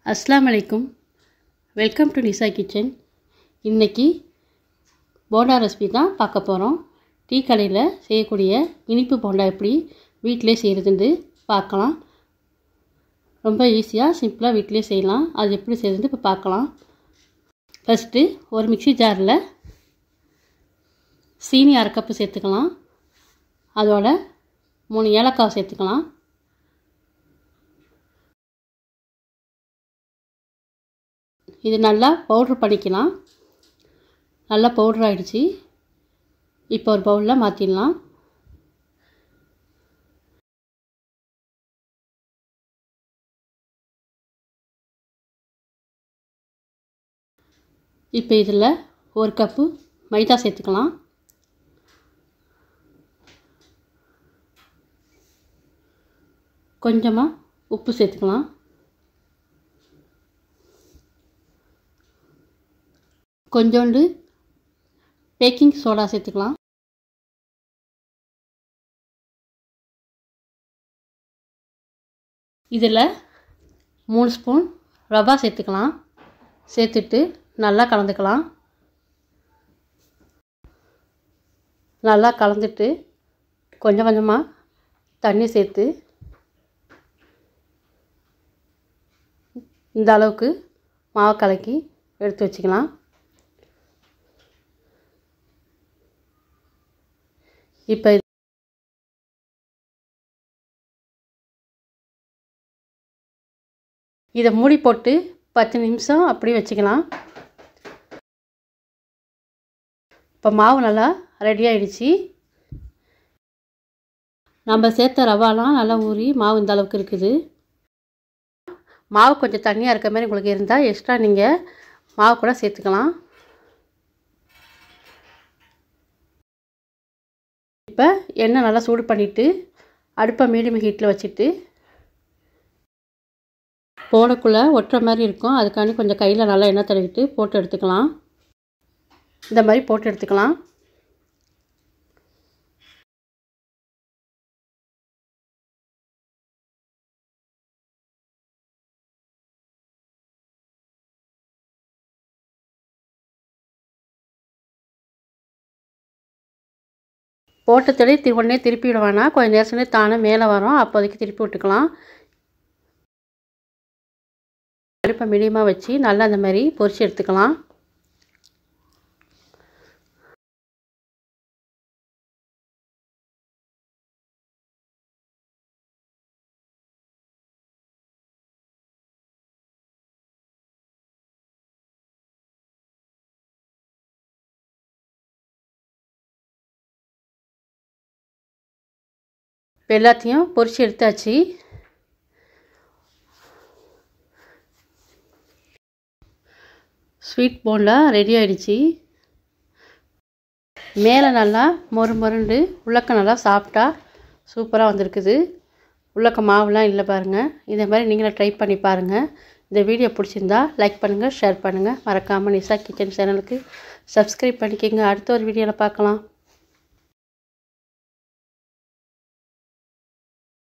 अस्सलाम वालेकुम welcome to Nisha kitchen. இன்றைக்கி போண்டா ரெசிபி தான் பார்க்க போகிறோம். டீ கடையில் செய்யக்கூடிய இனிப்பு போண்டா எப்படி வீட்டிலே செய்கிறதுன்னு பார்க்கலாம். ரொம்ப ஈஸியாக சிம்பிளாக வீட்டிலே செய்யலாம். அது எப்படி செய்கிறதுன்னு இப்போ பார்க்கலாம். ஃபஸ்ட்டு ஒரு மிக்ஸி ஜாரில் சீனி 1/2 கப்பு சேர்த்துக்கலாம். அதோட 3 ஏலக்காய் சேர்த்துக்கலாம். இது நல்லா பவுட்ரு பண்ணிக்கலாம். நல்லா பவுட்ரு ஆகிடுச்சு. இப்போ ஒரு பவுலில் மாற்றிடலாம். இப்போ இதில் 1 கப்பு மைதா சேர்த்துக்கலாம். கொஞ்சமாக உப்பு சேர்த்துக்கலாம். கொஞ்சோண்டு பேக்கிங் சோடா சேர்த்துக்கலாம். இதில் 3 ஸ்பூன் ரவா சேர்த்துக்கலாம். சேர்த்துட்டு நல்லா கலந்துக்கலாம். நல்லா கலந்துட்டு கொஞ்சம் கொஞ்சமாக தண்ணி சேர்த்து இந்த அளவுக்கு மாவு கலக்கி எடுத்து வச்சுக்கலாம். இப்போ இதை மூடி போட்டு 10 நிமிஷம் அப்படி வச்சுக்கலாம். இப்போ மாவு நல்லா ரெடி ஆகிடுச்சு. நம்ம சேர்த்த ரவாலாம் நல்லா ஊறி மாவு இந்த அளவுக்கு இருக்குது. மாவு கொஞ்சம் தண்ணியாக இருக்க மாதிரி உங்களுக்கு இருந்தால் எக்ஸ்ட்ரா நீங்கள் மாவு கூட சேர்த்துக்கலாம். இப்போ எண்ணெய் நல்லா சூடு பண்ணிவிட்டு அடுப்பை மீடியம் ஹீட்டில் வச்சுட்டு போடக்குள்ளே ஒட்டுற மாதிரி இருக்கும். அதுக்காண்டி கொஞ்சம் கையில் நல்லா எண்ணெய் தடவிட்டு போட்டு எடுத்துக்கலாம். இந்த மாதிரி போட்டு எடுத்துக்கலாம். போட்ட தடவை உடனே திருப்பி விட வேணாம். கொஞ்சம் நேரத்துலேயே தானே மேலே வரும். அப்போதைக்கு திருப்பி விட்டுக்கலாம். அடுப்பை மீடியமாக வச்சு நல்லா அந்த மாதிரி பொரிச்சு எடுத்துக்கலாம். இப்போ எல்லாத்தையும் பொரிச்சு எடுத்தாச்சு. ஸ்வீட் போண்டா ரெடி ஆகிடுச்சு. மேலே நல்லா மொறுண்டு உள்ளக்க நல்லா சாப்பிட்டா சூப்பராக வந்திருக்குது. உள்ளக்க மாவுலாம் இல்லை பாருங்கள். இதே மாதிரி நீங்களும் ட்ரை பண்ணி பாருங்கள். இந்த வீடியோ பிடிச்சிருந்தா லைக் பண்ணுங்கள், ஷேர் பண்ணுங்கள். மறக்காமல் நிசா கிச்சன் சேனலுக்கு சப்ஸ்கிரைப் பண்ணிக்கோங்க. அடுத்த ஒரு வீடியோவில் பார்க்கலாம்.